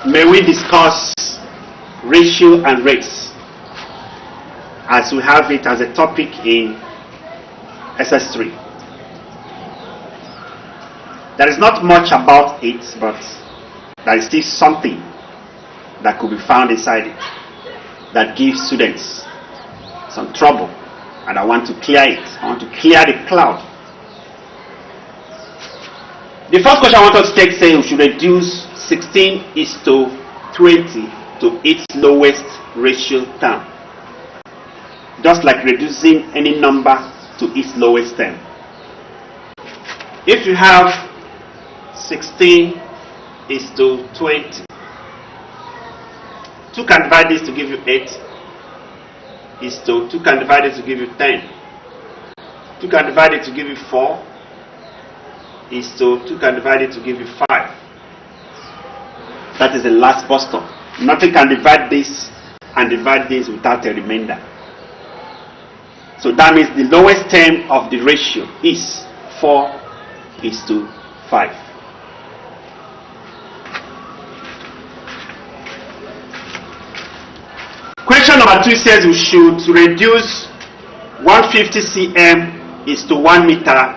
may we discuss ratio and rates as we have it as a topic in SS3. There is not much about it, but there is still something that could be found inside it that gives students some trouble, and I want to clear it. I want to clear the cloud. The first question I want us to take says we should reduce 16:20 to its lowest ratio term, just like reducing any number to its lowest term. If you have 16:20, 2 can divide this to give you 8. 2 can divide it to give you 10. 2 can divide it to give you 4. 2 can divide it to give you 5. That is the last bus stop. Nothing can divide this and divide this without a remainder. So that means the lowest term of the ratio is 4:5. Question number 2 says we should reduce 150 cm is to 1 meter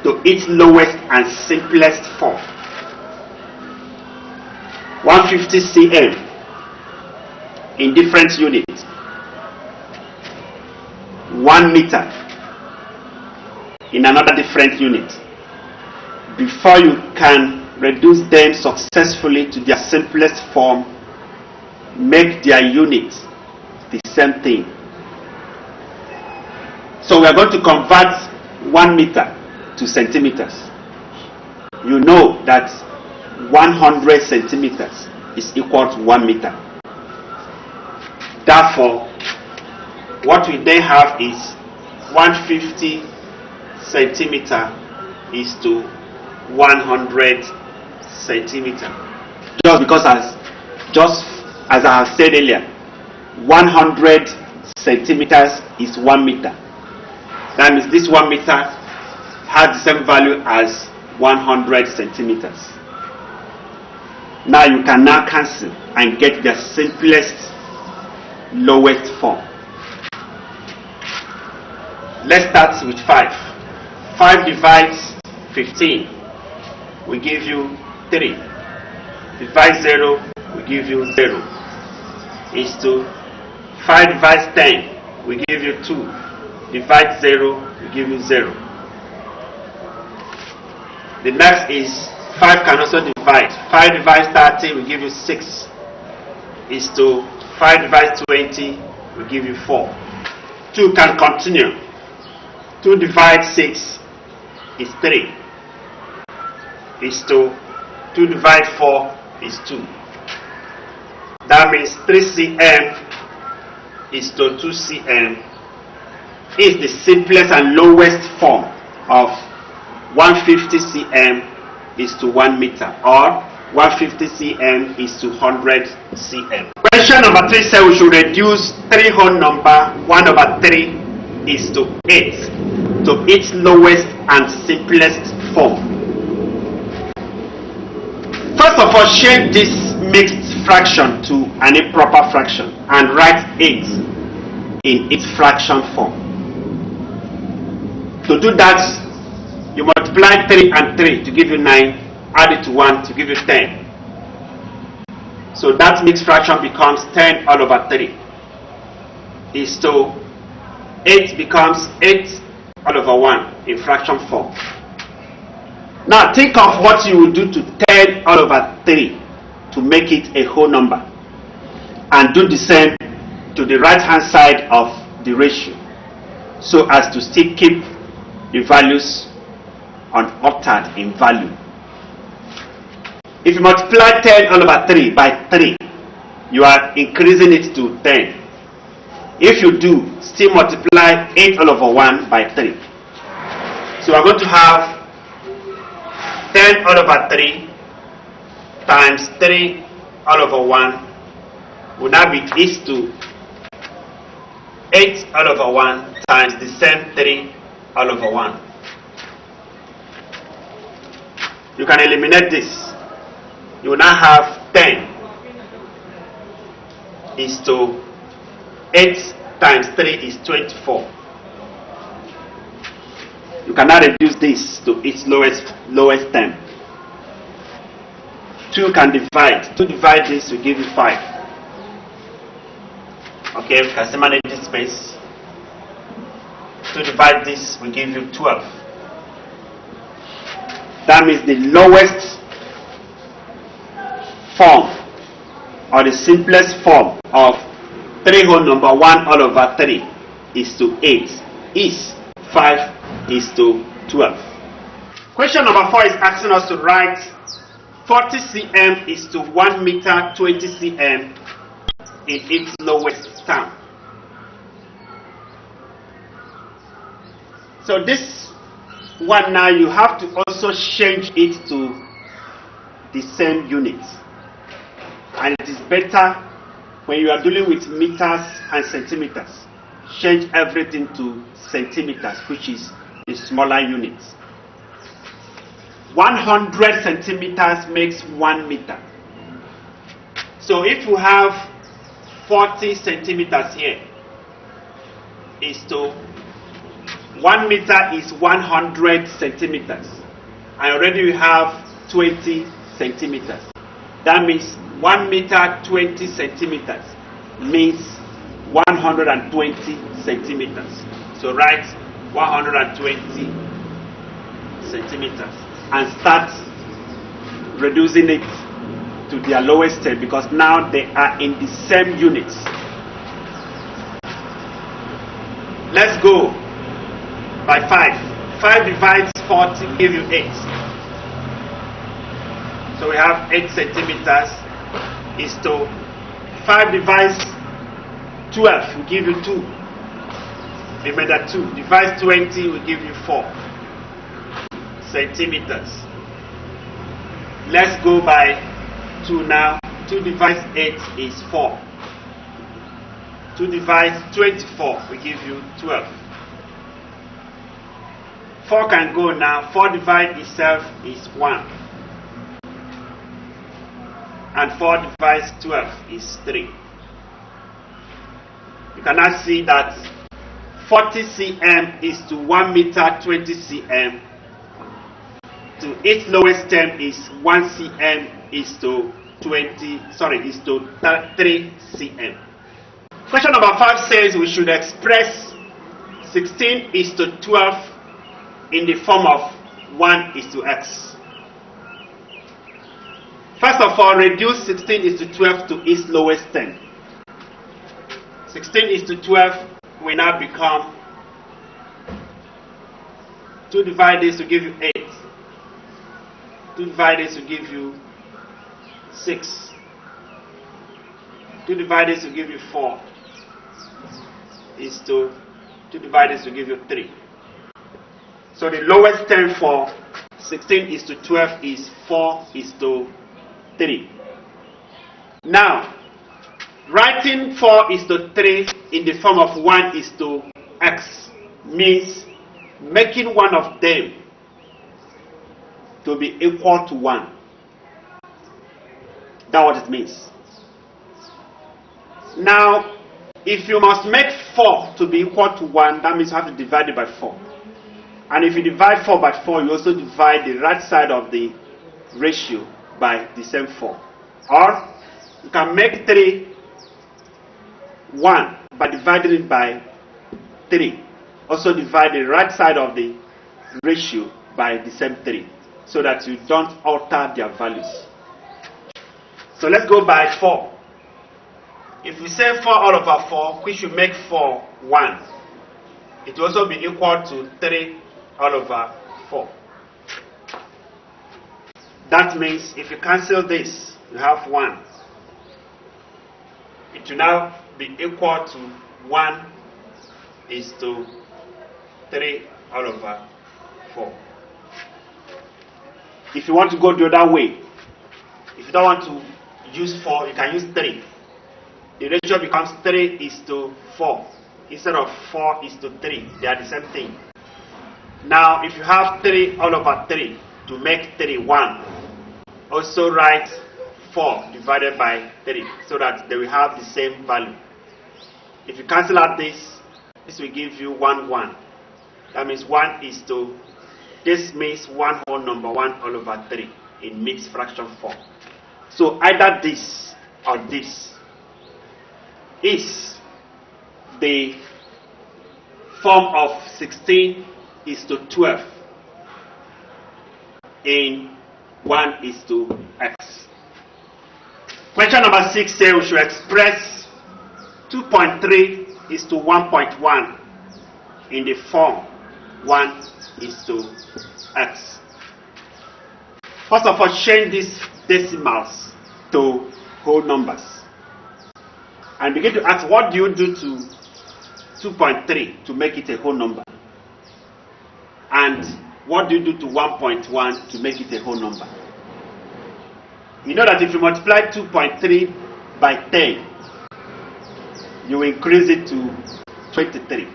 to its lowest and simplest form. 150 cm in different units. 1 meter in another different unit. Before you can reduce them successfully to their simplest form, make their units the same thing. So we are going to convert 1 meter to centimeters. You know that 100 centimeters is equal to 1 meter. Therefore, what we then have is 150 centimeter is to 100 centimeter. Just as I have said earlier, 100 centimeters is 1 meter. That means this 1 meter has the same value as 100 centimeters. Now you can now cancel and get the simplest, lowest form. Let's start with 5. 5 divides 15. We give you 3. Divide 0, we give you 0. Is to 5 divides 10, we give you 2. Divide 0, we give you 0. The next is 5 can also divide. 5 divides 30, we give you 6. Is to 5 divides 20, we give you 4. 2 can continue. 2 divides 6 is 3. Is to 2 divides 4 is 2. That means 3 cm is to 2 cm is the simplest and lowest form of 150 cm is to 1 meter, or 150 cm is to 100 cm. Question number 3 says we should reduce 3 whole number 1/3 is to 8 to its lowest and simplest form. First of all, change this mixed fraction to an improper fraction and write 8 in its fraction form. To do that, you multiply 3 and 3 to give you 9, add it to 1 to give you 10. So that mixed fraction becomes 10/3. Is to 8 becomes 8/1 in fraction form. Now think of what you will do to 10/3 to make it a whole number, and do the same to the right hand side of the ratio, so as to still keep the values unaltered in value. If you multiply 10/3 by 3, you are increasing it to 10. If you do, still multiply 8/1 by 3. So we are going to have 10/3 times 3/1 will now be equal to 8/1 times the same 3/1. You can eliminate this. You will now have 10 is to 8 times 3 is 24. You cannot reduce this to its lowest term. 2 can divide. 2 divide this will give you 5. Okay, we can still manage this space. 2 divide this will give you 12. That means the lowest form or the simplest form of 3 whole number 1 all over 3 is to 8 is 5 is to 12. Question number 4 is asking us to write 40 cm is to 1 meter 20 cm in its lowest term. So this one now you have to also change it to the same units. And it is better when you are dealing with meters and centimeters. Change everything to centimeters, which is the smaller units. 100 centimeters makes 1 meter. So if you have 40 centimeters here, is to 1 meter is 100 centimeters. And already we have 20 centimeters. That means 1 meter 20 centimeters means 120 centimeters. So write 120 centimeters and start reducing it to their lowest term, because now they are in the same units. Let's go by 5. 5 divides 40 give you 8. So we have 8 centimeters is to 5 divides 12 will give you 2. Remember 2 divides 20 will give you 4 centimeters. Let's go by 2 now. 2 divides 8 is 4. 2 divides 24 will give you 12. 4 can go now. 4 divides itself is 1. And 4 divides 12 is 3. You can now see that 40 cm is to 1 meter 20 cm. To its lowest term is 1 cm is to 3 cm. Question number 5 says we should express 16 is to 12 in the form of 1 is to x. First of all, reduce 16 is to 12 to its lowest term. 16 is to 12 will now become 2 divided this to give you 8. 2 divided this to give you 6. 2 divided this to give you 4. Is to 2 divided this to give you 3. So the lowest term for 16 is to 12 is 4 is to 3. Now, writing 4 is to 3 in the form of 1 is to x means making one of them to be equal to 1. That's what it means. Now, if you must make 4 to be equal to 1, that means you have to divide it by 4. And if you divide 4 by 4, you also divide the right side of the ratio by the same 4. Or you can make 3 1 by dividing it by 3. Also divide the right side of the ratio by the same 3, so that you don't alter their values. So let's go by 4. If we say 4 all over 4, we should make 4 1. It will also be equal to 3 all over 4. That means if you cancel this, you have 1. It will now be equal to 1 is to 3 all over 4. If you want to go the other way, if you don't want to use 4, you can use 3. The ratio becomes 3 is to 4 instead of 4 is to 3. They are the same thing. Now, if you have 3 all over 3 to make 3 1, also write 4 divided by 3 so that they will have the same value. If you cancel out this will give you 1, 1. That means 1 is to, this means 1 whole number 1 all over 3 in mixed fraction form. So either this or this is the form of 16 is to 12 in 1 is to x. Question number 6 says we should express 2.3 is to 1.1 in the form 1 is to x. First of all, change these decimals to whole numbers and begin to ask, what do you do to 2.3 to make it a whole number? And what do you do to 1.1 to make it a whole number? You know that if you multiply 2.3 by 10, you increase it to 23.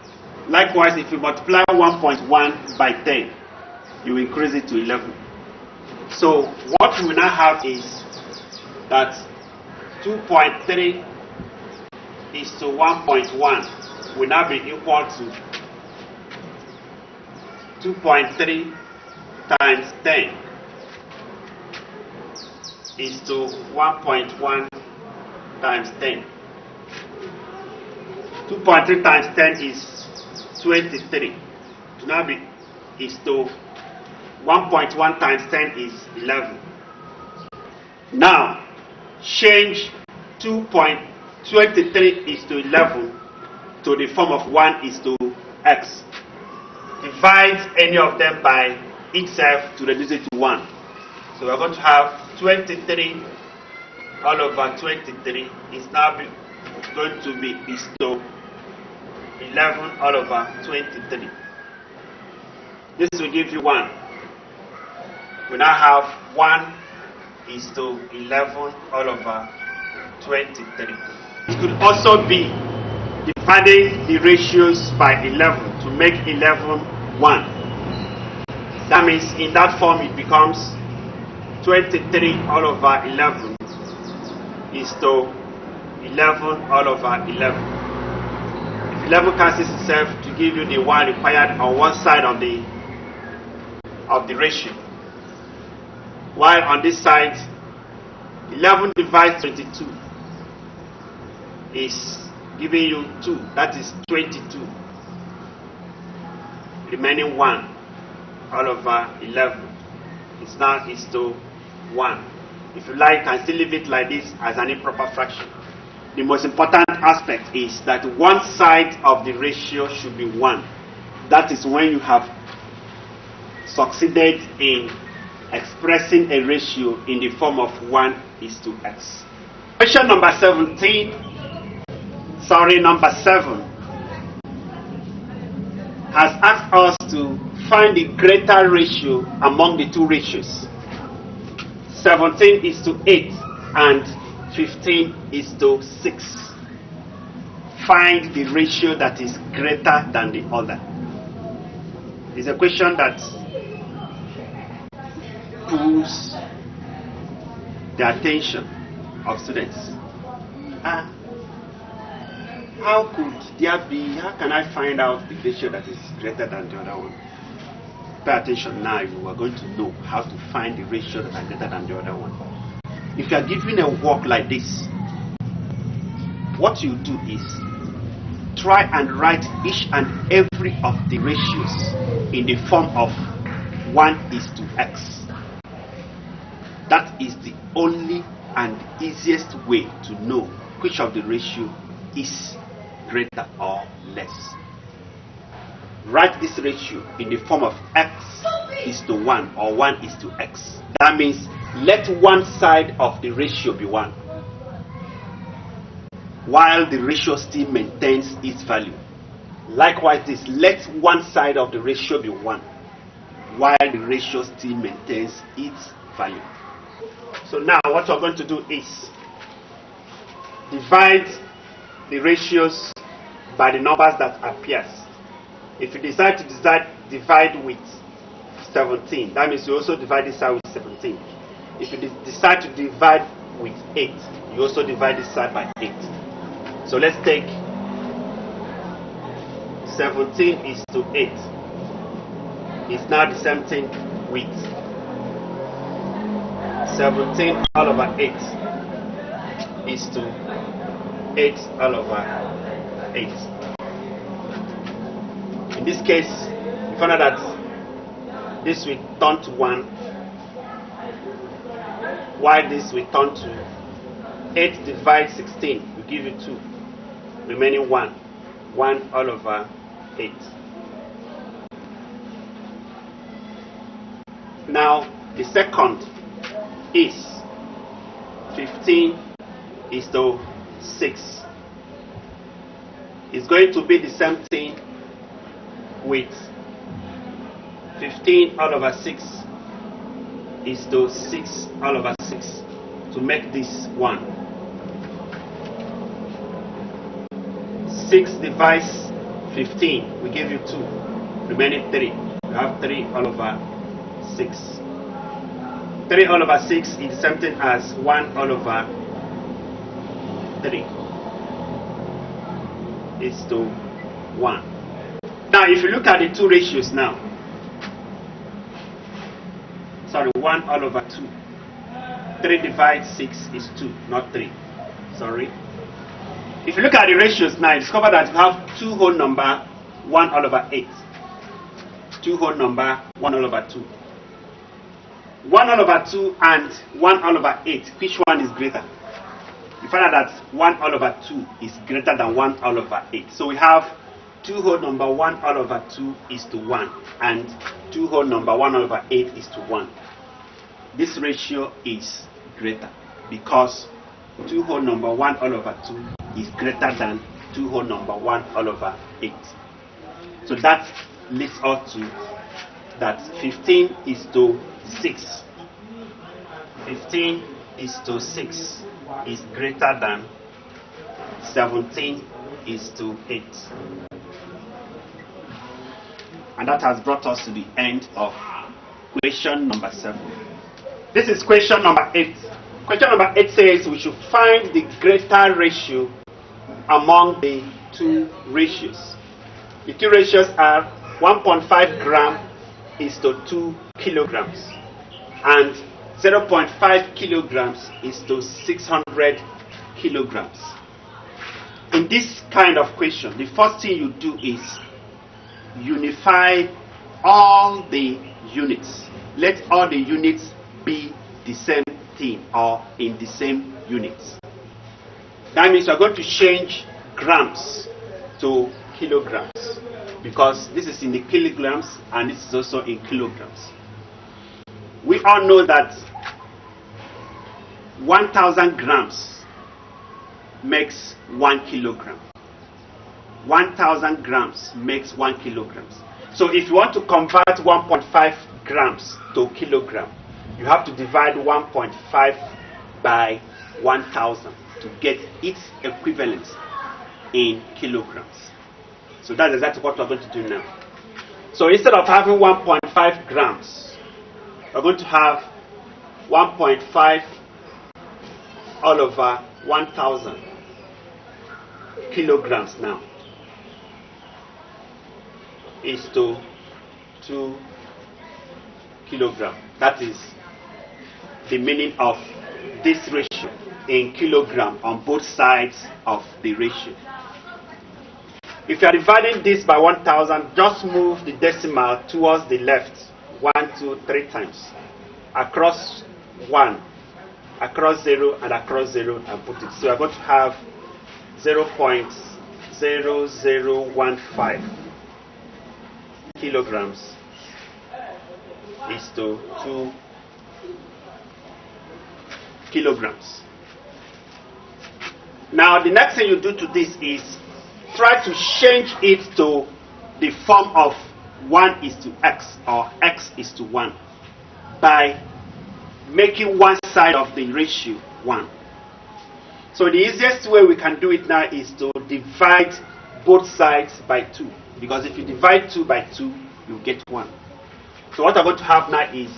Likewise, if you multiply 1.1 by 10, you increase it to 11. So what we now have is that 2.3 is to 1.1 will now be equal to 2.3 times 10 is to 1.1 times 10. 2.3 times 10 is 23. Now is to 1.1 times 10 is 11. Now change 2.23 is to 11 to the form of 1 is to x. Divide any of them by itself to reduce it to 1. So we're going to have 23 all over 23 is now going to be is to 11 all over 23. This will give you 1. We now have 1 is to 11 all over 23. It could also be dividing the ratios by 11 to make 11 1. That means in that form it becomes 23 all over 11 is to 11 all over 11. If 11 cancels itself to give you the 1 required on one side of the ratio, while on this side 11 divides 22 is giving you 2, that is 22. Remaining 1 all over 11 is now is to 1. If you like, you can still leave it like this as an improper fraction. The most important aspect is that one side of the ratio should be 1. That is when you have succeeded in expressing a ratio in the form of 1 is to x. Question number 7 has asked us to find the greater ratio among the two ratios. 17 is to 8 and 15 is to 6. Find the ratio that is greater than the other. It's a question that pulls the attention of students. How can I find out the ratio that is greater than the other one? Pay attention now, you are going to know how to find the ratio that are greater than the other one. If you are given a work like this, what you do is try and write each and every of the ratios in the form of 1 is to x. That is the only and easiest way to know which of the ratio is greater or less. Write this ratio in the form of x is to 1 or 1 is to x. That means let one side of the ratio be 1 while the ratio still maintains its value. Likewise, this let one side of the ratio be 1 while the ratio still maintains its value. So now what we're going to do is divide the ratios by the numbers that appears. If you decide to divide with 17, that means you also divide this out with 17. If you decide to divide with 8. You also divide this side by 8. So let's take 17 is to 8. It's now the same thing with 17 all over 8 is to 8 all over 8. In this case, you find out that this will turn to 1, while this will turn to 8 divided 16 will give you 2, remaining 1 all over 8. Now the second is 15 is to 6. It's going to be the same thing with 15 all over 6 is to 6 all over 6 to make this 1. 6 divides 15 will give you 2, remaining 3. You have 3 all over 6. 3 all over 6 is the same thing as 1 all over 3 is to 1. Now if you look at the two ratios now, sorry, 1 all over 2. 3 divided 6 is 2, not 3. Sorry. If you look at the ratios now, you discover that you have 2 whole number, 1 all over 8. 2 whole number, 1 all over 2. 1 all over 2 and 1 all over 8, which one is greater? You find out that 1 all over 2 is greater than 1 all over 8. So we have 2 whole number 1 all over 2 is to 1, and 2 whole number 1 all over 8 is to 1. This ratio is greater because 2 whole number 1 all over 2 is greater than 2 whole number 1 all over 8. So that leads us to that 15 is to 6. 15 is to 6 is greater than 17 is to 8. And that has brought us to the end of question number 7. This is question number 8. Question number 8 says we should find the greater ratio among the two ratios. The two ratios are 1.5 gram is to 2 kilograms and 0.5 kilograms is to 600 kilograms. In this kind of question, the first thing you do is unify all the units. Let all the units be the same thing or in the same units. That means we're going to change grams to kilograms because this is in the kilograms and this is also in kilograms. We all know that 1,000 grams makes 1 kilogram. 1,000 grams makes 1 kilogram. So if you want to convert 1.5 grams to kilogram, you have to divide 1.5 by 1,000 to get its equivalent in kilograms. So that's exactly what we're going to do now. So instead of having 1.5 grams, we're going to have 1.5 all over 1,000 kilograms now is to 2 kilograms. That is the meaning of this ratio in kilogram on both sides of the ratio. If you are dividing this by 1,000, just move the decimal towards the left 1, 2, 3 times. Across 1, across 0, and across 0 and put it. So we are going to have 0.0015 kilograms is to 2 kilograms. Now the next thing you do to this is try to change it to the form of 1 is to x or x is to 1 by making one side of the ratio 1. So the easiest way we can do it now is to divide both sides by 2, because if you divide 2 by 2 you get 1. So what I'm going to have now is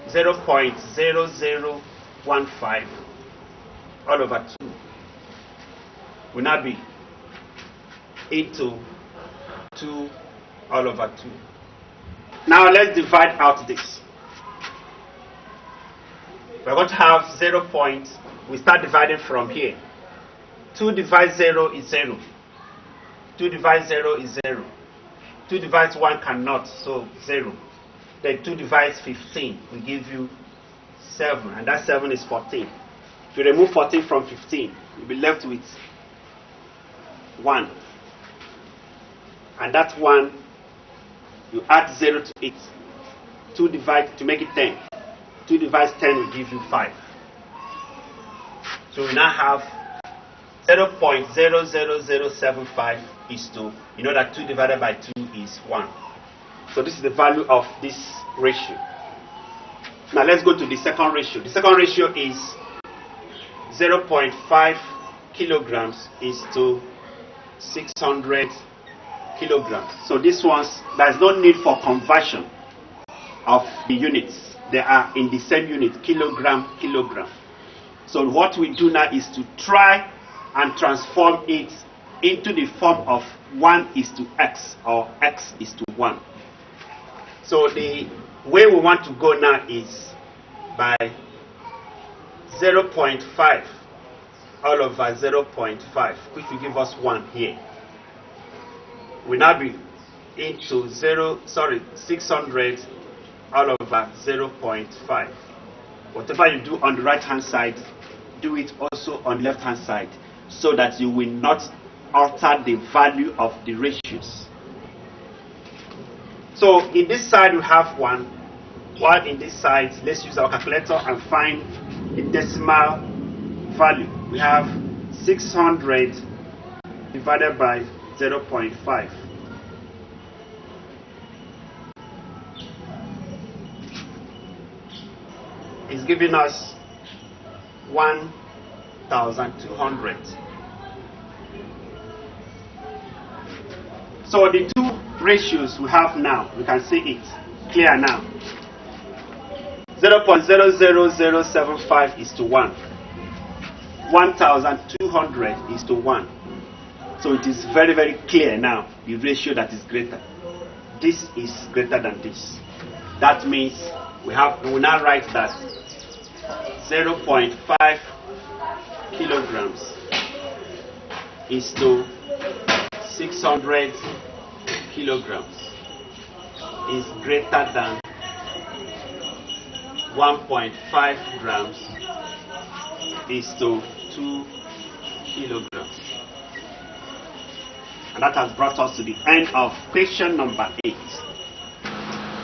0.0015 all over 2 will now be into 2 all over 2. Now let's divide out this. We're going to have 0 point. We start dividing from here. 2 divides 0 is 0. 2 divides 0 is 0. 2 divides 1 cannot, so 0. Then 2 divides 15 will give you 7, and that 7 is 14. If you remove 14 from 15, you'll be left with 1. And that 1, you add 0 to it. 2 divides to make it 10. 2 divides 10 will give you 5. So we now have 0.00075 is to, you know that 2 divided by 2 is 1. So this is the value of this ratio. Now let's go to the second ratio. The second ratio is 0.5 kilograms is to 600 kilograms. So this one's, there's no need for conversion of the units. They are in the same unit, kilogram. So what we do now is to try and transform it into the form of 1 is to x or x is to 1. So the way we want to go now is by 0.5 all over 0.5, which will give us 1 here. Will now be into 600 all over 0.5. Whatever you do on the right hand side, do it also on the left hand side, so that you will not alter the value of the ratios. So in this side we have 1, while in this side, let's use our calculator and find the decimal value. We have 600 divided by 0.5. It's giving us 1,200. So the two ratios we have now, we can see it clear now. 0.00075 is to 1. 1,200 is to 1. So it is very, very clear now, the ratio that is greater. This is greater than this. That means we will now write that 0.5 kilograms is to 600 kilograms is greater than 1.5 grams is to 2 kilograms. And that has brought us to the end of question number 8.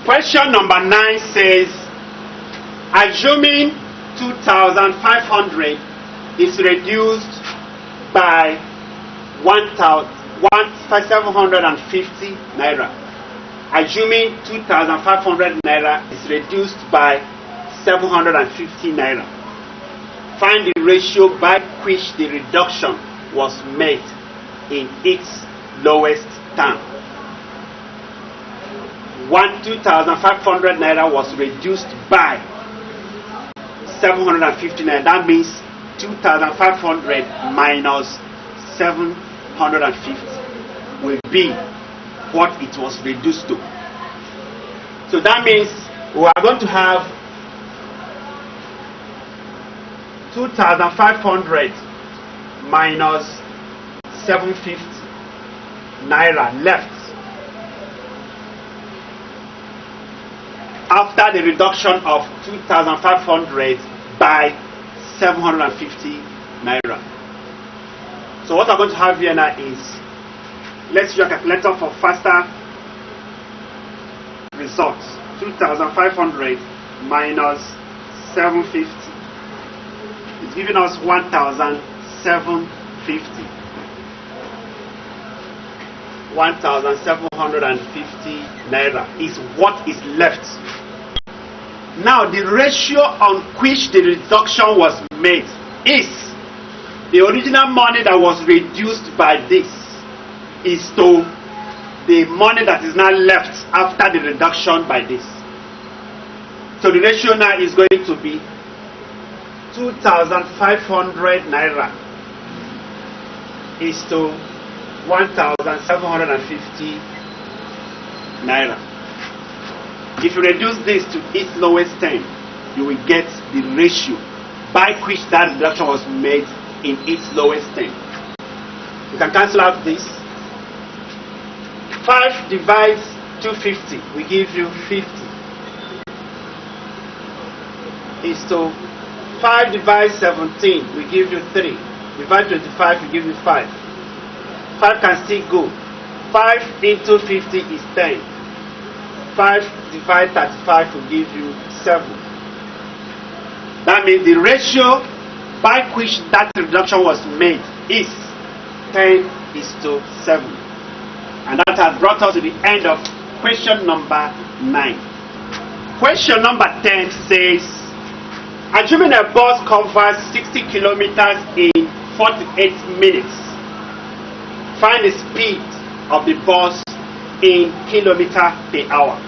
Question number 9 says, assuming 2,500 is reduced by 1,750 naira. Assuming 2,500 naira is reduced by 750 naira. Find the ratio by which the reduction was made in its lowest term. 2,500 naira was reduced by 750 naira. That means 2,500 minus 750 will be what it was reduced to. So that means we are going to have 2,500 minus 750 naira left after the reduction of 2,500 by 750 naira. So what I'm going to have here now is, let's use a calculator for faster results. 2,500 minus 750 is giving us 1,750. 1,750 naira is what is left. Now the ratio on which the reduction was made is the original money that was reduced by this is to the money that is now left after the reduction by this. So the ratio now is going to be 2,500 naira is to 1,750 naira. If you reduce this to its lowest 10, you will get the ratio by which that reduction was made in its lowest 10. You can cancel out this. 5 divides 250 will give you 50. Is to 5 divides 17 will give you 3. Divide 25 will give you 5. 5 can still go. 5 into 50 is 10. 5 divided 35 will give you 7. That means the ratio by which that reduction was made is 10:7. And that has brought us to the end of question number 9. Question number 10 says, assuming a bus covers 60 kilometers in 48 minutes, find the speed of the bus in kilometer per hour.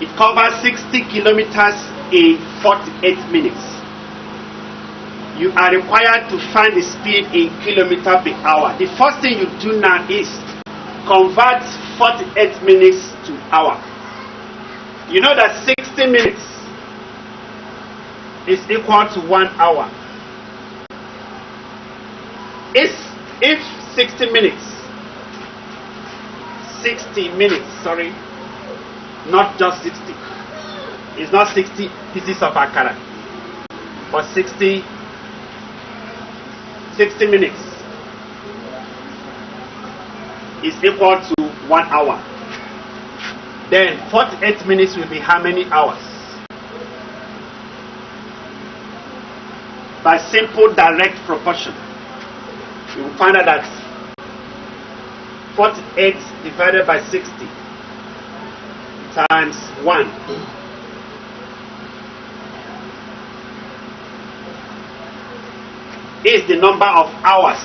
It covers 60 kilometers in 48 minutes. You are required to find the speed in kilometer per hour. The first thing you do now is convert 48 minutes to hour. You know that 60 minutes is equal to 1 hour. If 60 minutes, not just 60. It's not 60 pieces of akara, but 60 minutes is equal to 1 hour. Then 48 minutes will be how many hours? By simple direct proportion, you will find out that 48 divided by 60 times 1 is the number of hours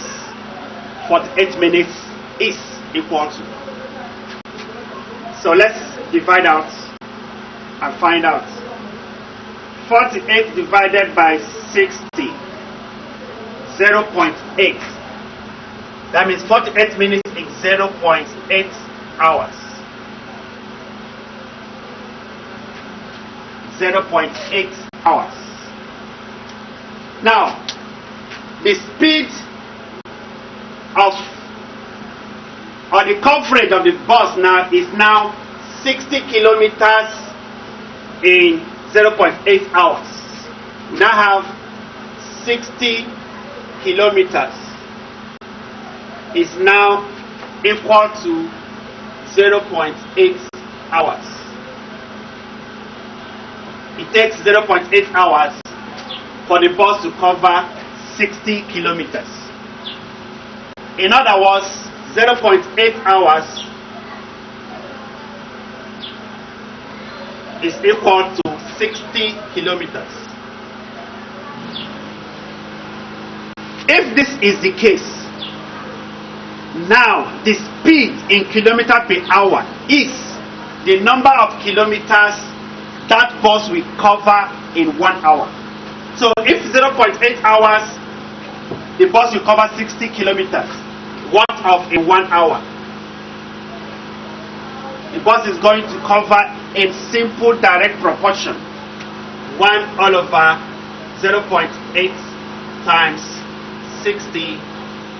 48 minutes is equal to. So let's divide out and find out. 48 divided by 60, 0.8. That means 48 minutes is 0.8 hours. 0.8 hours. Now, the speed of or the coverage of the bus now is now 60 kilometers in 0.8 hours. We now have 60 kilometers is now equal to 0.8 hours. It takes 0.8 hours for the bus to cover 60 kilometers. In other words, 0.8 hours is equal to 60 kilometers. If this is the case, now the speed in kilometer per hour is the number of kilometers that bus will cover in 1 hour. So if 0.8 hours, the bus will cover 60 kilometers. What of in 1 hour? The bus is going to cover in simple direct proportion 1/0.8 times 60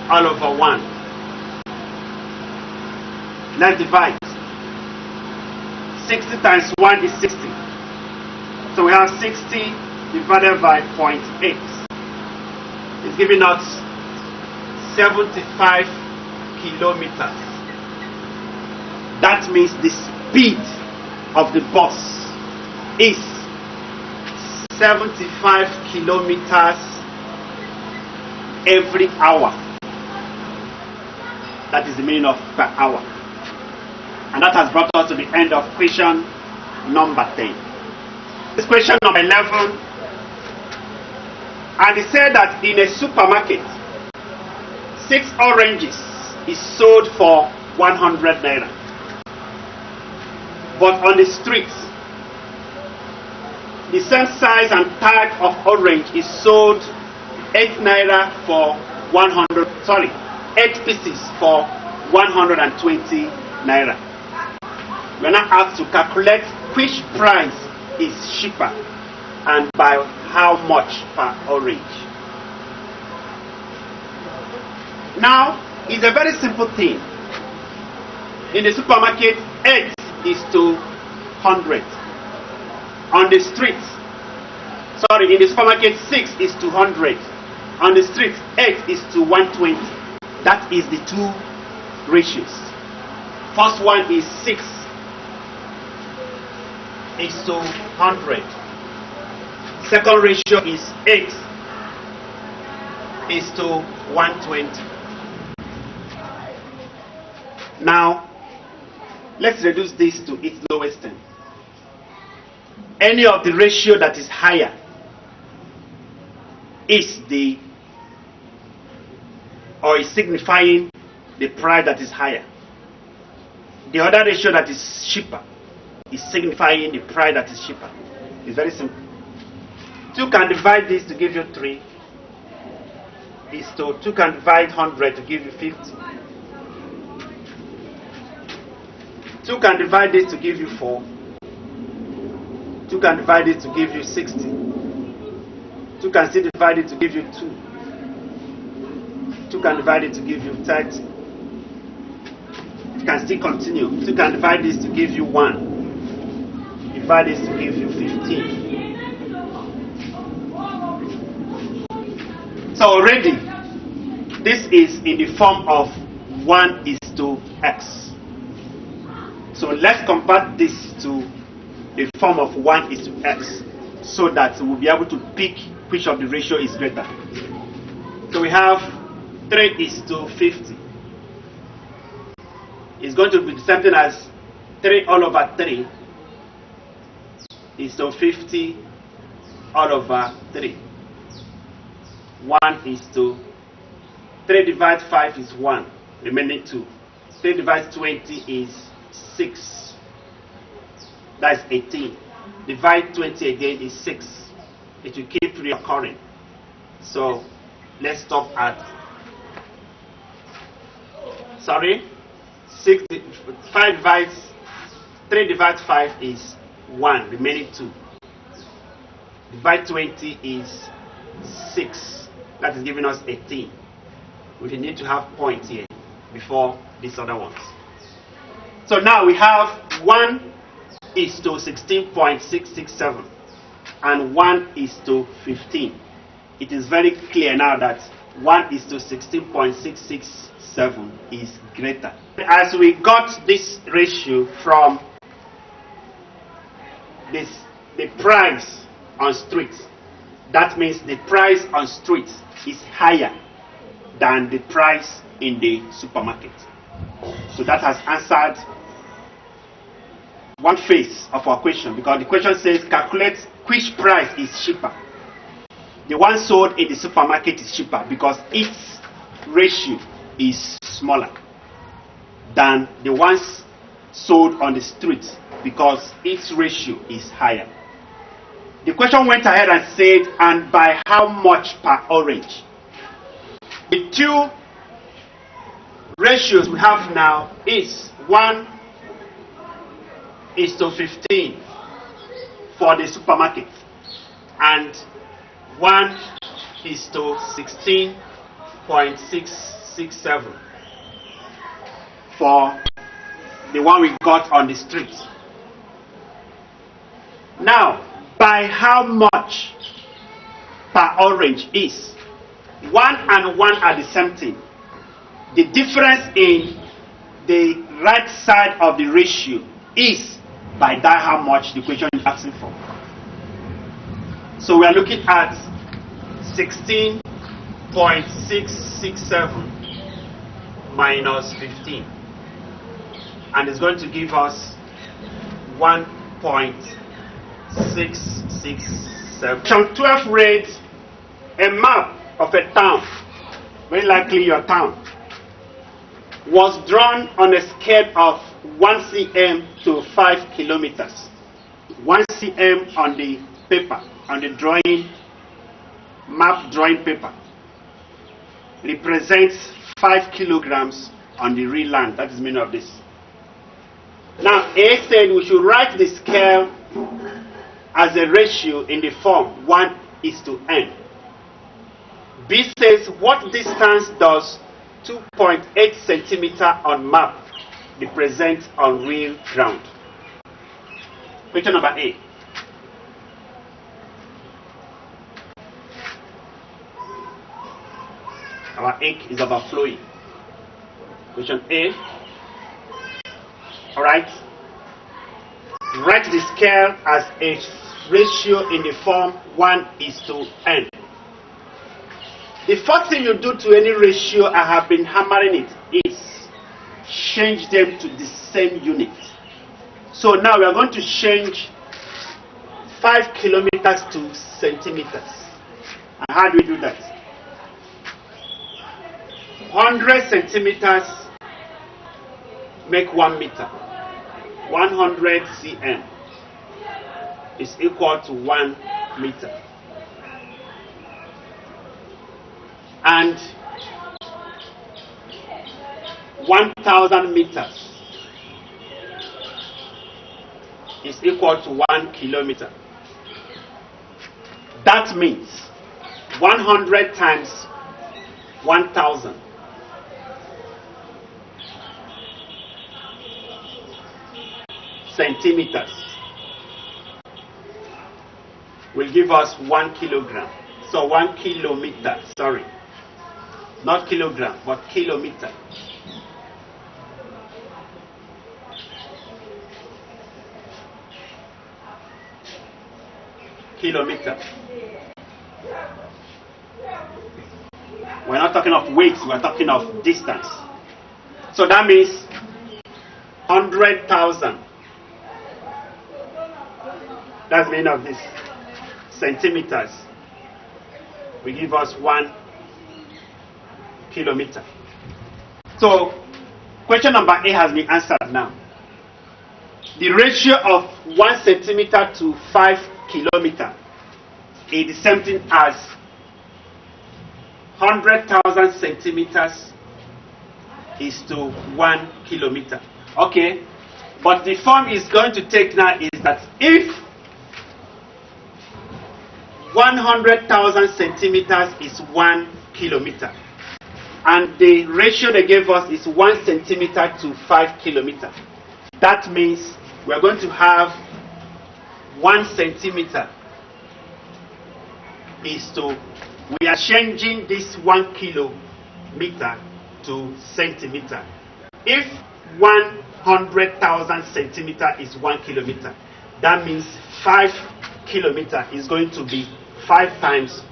all over 1. Let's divide. 60 times 1 is 60. So we have 60 divided by 0.8. It's giving us 75 kilometers. That means the speed of the bus is 75 kilometers every hour. That is the meaning of per hour. And that has brought us to the end of question number 10. This question number 11. And it said that in a supermarket, 6 oranges is sold for 100 naira. But on the street, The same size and type of orange is sold 8 naira for 100, 8 pieces for 120 naira. We are now asked to calculate which price is cheaper and by how much per orange. Now, it's a very simple thing. In the supermarket, 8 is to 100. On the streets, in the supermarket, 6 is to 100. On the street, 8 is to 120. That is the two ratios. First one is 6 is to 100. Second ratio is 8 is to 120. Now, let's reduce this to its lowest term. Any of the ratio that is higher is signifying the price that is higher. The other ratio that is cheaper is signifying the price that is cheaper. It's very simple. 2 can divide this to give you 3. 2 can divide 100 to give you 50. 2 can divide this to give you 4. 2 can divide it to give you 60. 2 can still divide it to give you 2. 2 can divide it to give you 30. You can still continue. 2 can divide this to give you 1. Divide this to give you 15. So already, this is in the form of 1 is to x. So let's convert this to the form of 1 is to x, so that we'll be able to pick which of the ratio is greater. So we have 3 is to 50. It's going to be something as 3 all over 3 is to 50 all over 3. 1 is to 3 divided 5 is 1, remaining 2. 3 divided 20 is 6. That's 18. Divide 20 again is 6. It will keep reoccurring. So let's stop at 6. 5 divides 3 divides 5 is 1, remaining 2. Divide 20 is 6. That is giving us 18. We need to have points here before these other ones. So now we have 1 is to 16.667 and 1 is to 15. It is very clear now that 1 is to 16.667 is greater. As we got this ratio from the price on streets, that means the price on streets is higher than the price in the supermarket. So that has answered one phase of our question, because the question says calculate which price is cheaper. The one sold in the supermarket is cheaper because its ratio is smaller than the ones sold on the street because its ratio is higher. The question went ahead and said, and by how much per orange? The two ratios we have now is 1 is to 15 for the supermarket and 1 is to 16.667 for the one we got on the street. Now, by how much per orange is 1 and 1 are the same thing. The difference in the right side of the ratio is by that how much the question is asking for. So we are looking at 16.667 minus 15, and it's going to give us 1.667. Section 12 reads a map of a town, very likely your town, was drawn on a scale of 1 cm to 5 kilometers. 1 cm on the paper, on the drawing, map drawing paper, represents 5 kilograms on the real land. That is the meaning of this. Now, A said we should write the scale as a ratio in the form 1:n. B says what distance does 2.8 centimeter on map represent on real ground? Question number A. Our ink is overflowing. Question A. Alright. Write the scale as a ratio in the form 1:n. The first thing you do to any ratio, I have been hammering it, is change them to the same unit. So now we are going to change 5 kilometers to centimeters. And how do we do that? 100 centimeters make 1 meter. 100 cm is equal to 1 meter. And 1,000 meters is equal to 1 kilometer. That means 100 times 1,000 centimeters will give us 1 kilogram. So 1 kilometer, sorry. Not kilogram, but kilometer. Kilometer. We're not talking of weight, we're talking of distance. So that means 100,000. That's the meaning of this. Centimeters will give us 1 kilometer. So question number A has been answered now. The ratio of 1 centimeter to 5 kilometer is the same thing as 100,000 centimeters is to 1 kilometer. Okay, but the form is going to take now is that if 100,000 centimeters is 1 kilometer, and the ratio they gave us is 1 centimeter to 5 kilometer. That means we're going to have 1 centimeter is to, we are changing this 1 kilometer to centimeter. If 100,000 centimeter is 1 kilometer, that means 5 kilometer is going to be 5 times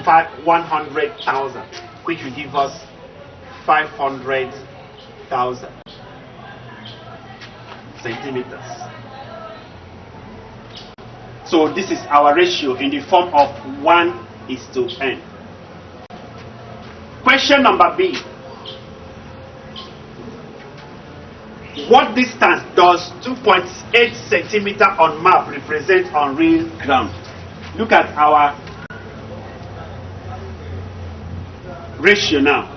100,000, which will give us 500,000 centimeters. So this is our ratio in the form of 1:n. Question number B. What distance does 2.8 centimeter on map represent on real ground? Look at our ratio now.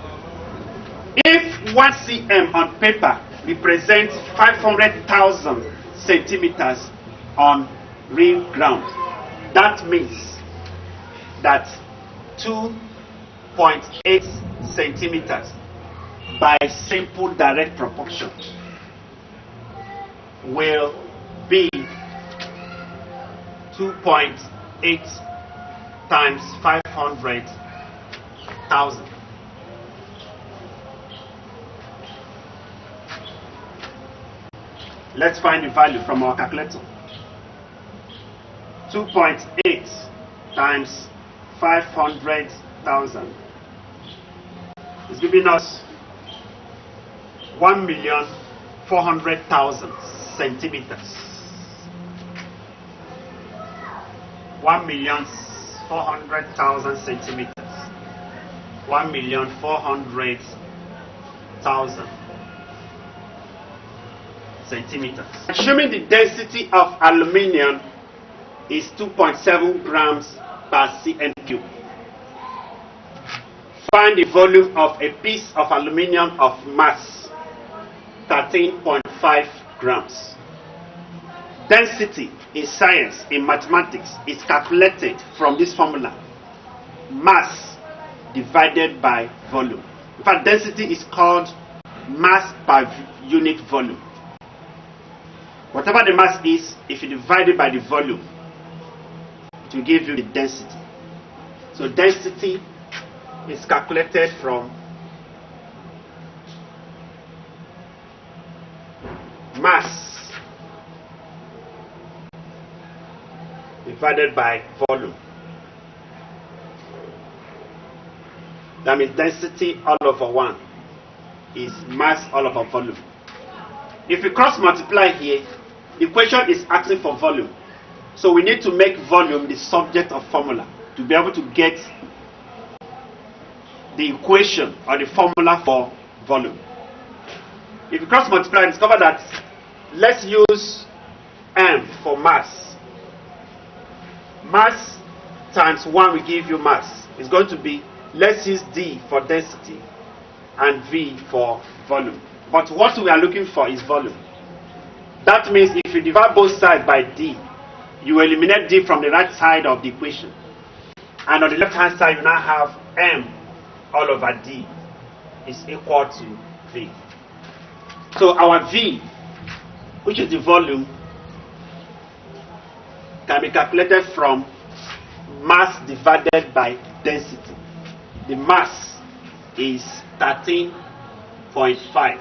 If 1 cm on paper represents 500,000 centimeters on real ground, that means that 2.8 centimeters by simple direct proportion will be 2.8 times 500,000. Let's find the value from our calculator. 2.8 times 500,000 is giving us 1,400,000 centimeters. 1,400,000 centimeters. 1,400,000 centimeters. Assuming the density of aluminium is 2.7 grams per cm cube. Find the volume of a piece of aluminum of mass 13.5 grams. Density in science, in mathematics, is calculated from this formula: mass divided by volume. In fact, density is called mass per unit volume. Whatever the mass is, if you divide it by the volume, it will give you the density. So density is calculated from mass divided by volume. That means density all over 1 is mass all over volume. If we cross multiply here, the question is asking for volume. So we need to make volume the subject of formula to be able to get the equation or the formula for volume. If you cross multiply, discover that let's use M for mass. Mass times 1 will give you mass. It's going to be, let's use D for density and V for volume. But what we are looking for is volume. That means if you divide both sides by D, you eliminate D from the right side of the equation. And on the left hand side, you now have M all over D is equal to V. So our V, which is the volume, can be calculated from mass divided by density. The mass is 13.5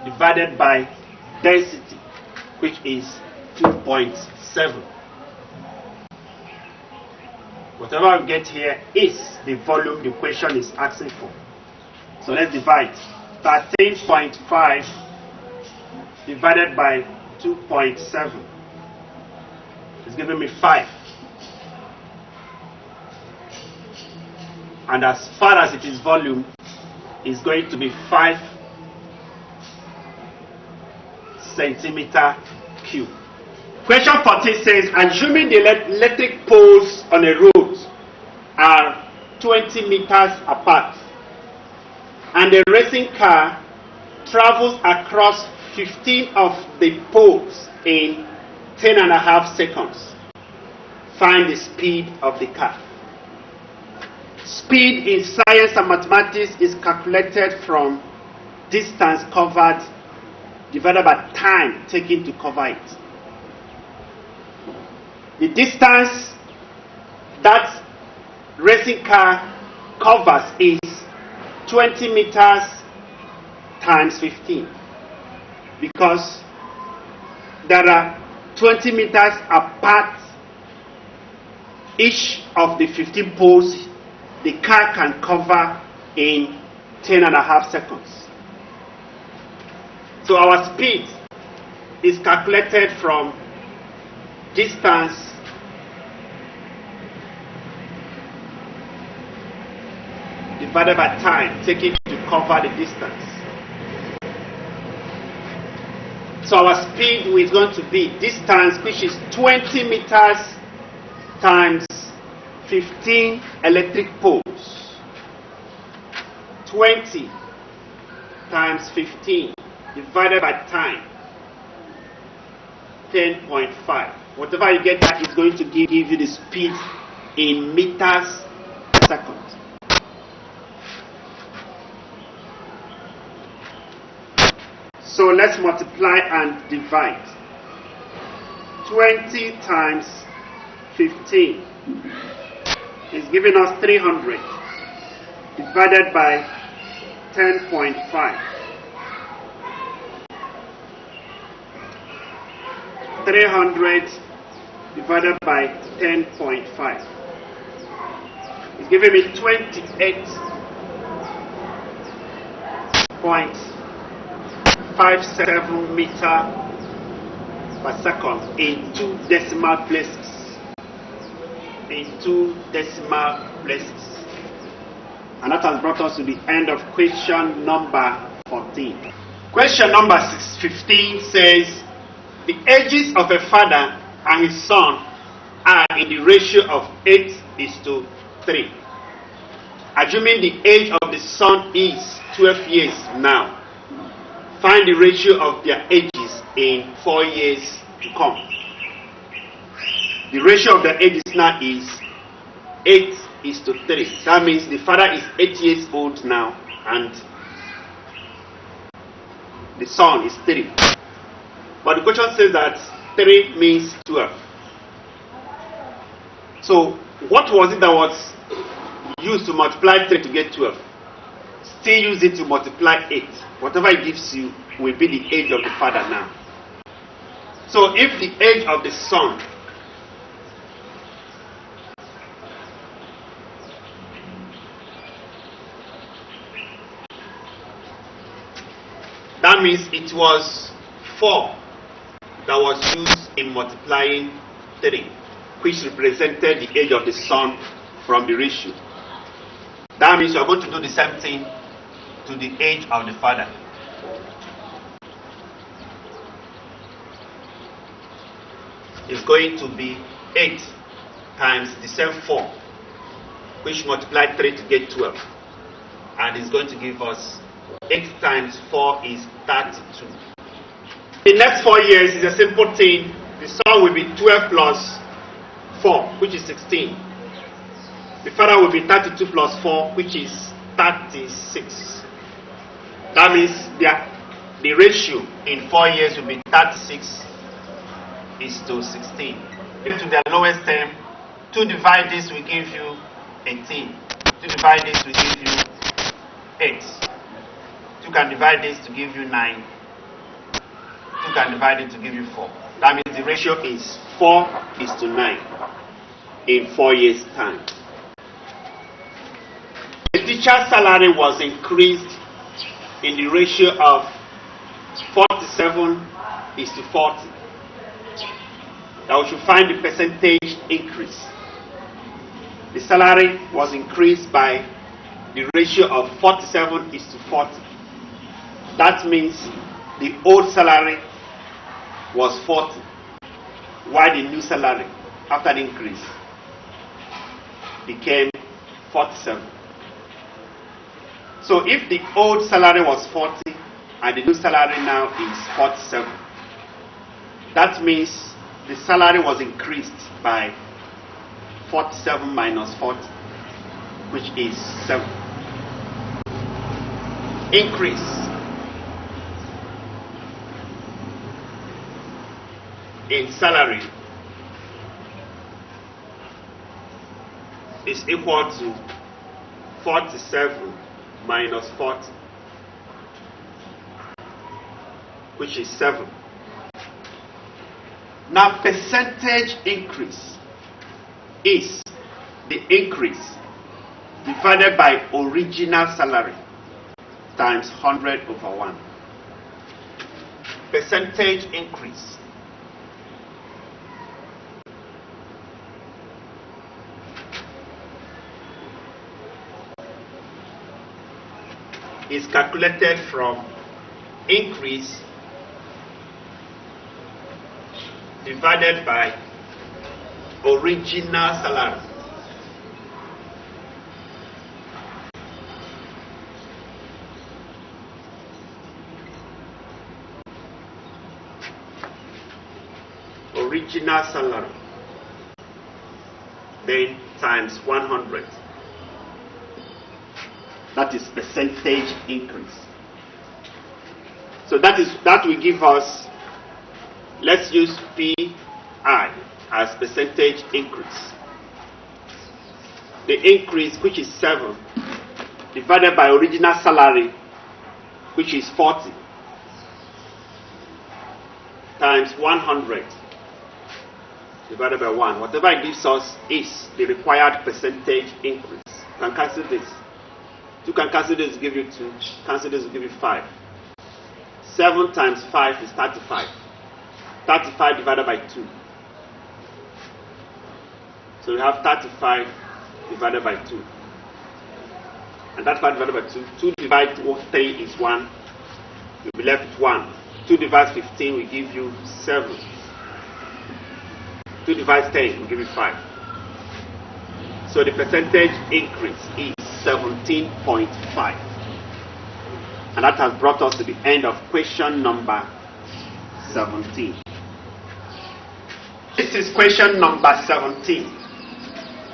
divided by density, which is 2.7. Whatever we get here is the volume the question is asking for. So let's divide 13.5 divided by 2.7. It's giving me 5. And as far as it is volume, it's going to be 5 centimeter cube. Question 14 says, assuming the electric poles on a road are 20 meters apart and the racing car travels across 15 of the poles in 10.5 seconds, find the speed of the car. Speed in science and mathematics is calculated from distance covered divided by time taken to cover it. The distance that racing car covers is 20 meters times 15, because there are 20 meters apart each of the 15 poles the car can cover in 10.5 seconds. So our speed is calculated from distance divided by time taken to cover the distance. So our speed is going to be distance, which is 20 meters times 15 electric poles. 20 times 15 divided by time, 10.5. Whatever you get, that is going to give you the speed in meters per second. So let's multiply and divide. 20 times 15 is giving us 300 divided by 10.5. 300 divided by 10.5 is giving me 28.57 meter per second in 2 decimal places. In 2 decimal places. And that has brought us to the end of question number 14. Question number 15 says, the ages of a father and his son are in the ratio of 8:3. Assuming the age of the son is 12 years now, find the ratio of their ages in 4 years to come. The ratio of their ages now is 8:3. That means the father is 8 years old now and the son is 3. But the question says that 3 means 12. So what was it that was used to multiply 3 to get 12? Still use it to multiply 8. Whatever it gives you will be the age of the father now. So if the age of the son that means it was 4 that was used in multiplying 3, which represented the age of the son from the ratio. That means you are going to do the same thing to the age of the father. It's going to be 8 times the same 4, which multiplied 3 to get 12. And it's going to give us 8 times 4 is 32. The next 4 years is a simple thing. The son will be 12 plus 4, which is 16. The father will be 32 plus 4, which is 36. That means the ratio in 4 years will be 36:16. To their lowest term, 2 divide this will give you 18. 2 divide this will give you 8. 2 can divide this to give you 9. 2 can divide it to give you 4. That means the ratio is 4:9 in 4 years' time. The teacher's salary was increased in the ratio of 47:40. Now we should find the percentage increase. The salary was increased by the ratio of 47:40. That means the old salary was 40, while the new salary after the increase became 47. So if the old salary was 40 and the new salary now is 47, that means the salary was increased by 47 minus 40, which is 7. Increase in salary is equal to 47 minus 40, which is 7. Now percentage increase is the increase divided by original salary times 100/1. Percentage increase is calculated from increase divided by original salary. Original salary, then times 100. That is percentage increase. So that will give us, let's use PI as percentage increase. The increase, which is 7, divided by original salary, which is 40, times 100 divided by 1. Whatever it gives us is the required percentage increase. You can cancel this. 2 can cancel this, give you 2. Cancel this, will give you 5. 7 times 5 is 35. 35 divided by 2. So we have 35 divided by 2. And 35 divided by 2. 2 divided 3 is 1. You'll be left with 1. 2 divides 15 will give you 7. 2 divided 10 will give you 5. So the percentage increase is 17.5. And that has brought us to the end of question number 17. This is question number 17.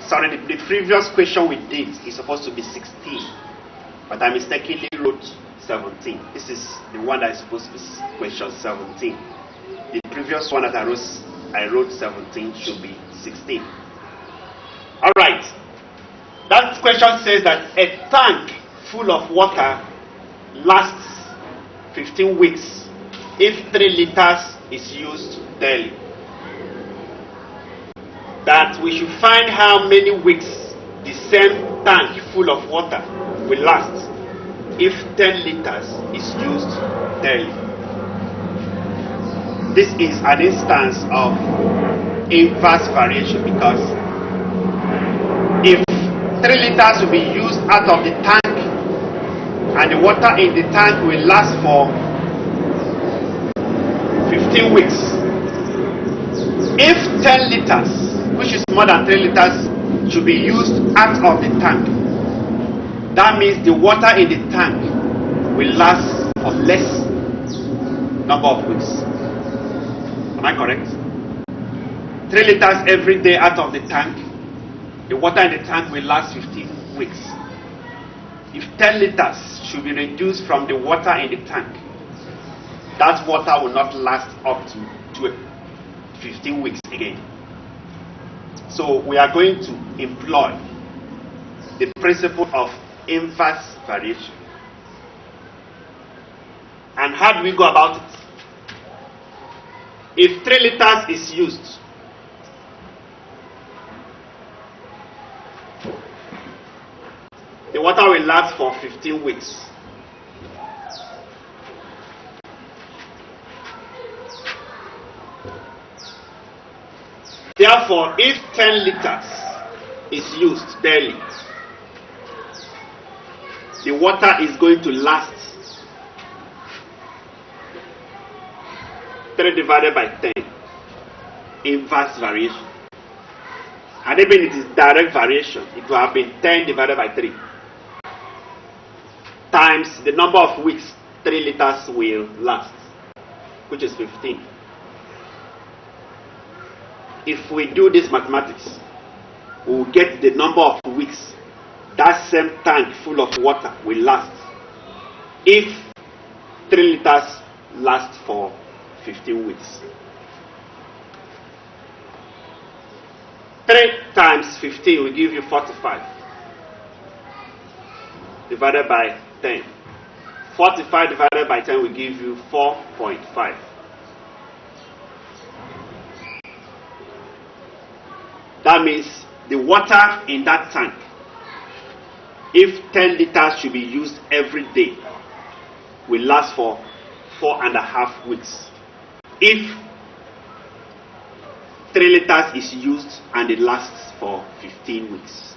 Sorry, the previous question we did is supposed to be 16, but I mistakenly wrote 17. This is the one that is supposed to be question 17. The previous one that I wrote 17 should be 16. Alright. That question says that a tank full of water lasts 15 weeks if 3 liters is used daily. That we should find how many weeks the same tank full of water will last if 10 liters is used daily. This is an instance of inverse variation, because if 3 liters will be used out of the tank and the water in the tank will last for 15 weeks, if 10 liters, which is more than 3 liters, should be used out of the tank, that means the water in the tank will last for less number of weeks. Am I correct? 3 liters every day out of the tank, the water in the tank will last 15 weeks. If 10 liters should be reduced from the water in the tank, that water will not last up to 15 weeks again. So we are going to employ the principle of inverse variation. And how do we go about it? If 3 liters is used, the water will last for 15 weeks. Therefore, if 10 liters is used daily, the water is going to last 3 divided by 10, inverse variation. Had it been it is direct variation, it would have been 10 divided by 3 times the number of weeks 3 liters will last, which is 15. If we do this mathematics, we will get the number of weeks that same tank full of water will last if 3 liters last for 15 weeks. 3 times 15 will give you 45 divided by 10. 45 divided by 10 will give you 4.5. That means the water in that tank, if 10 liters should be used every day, will last for 4.5 weeks. If 3 liters is used and it lasts for 15 weeks.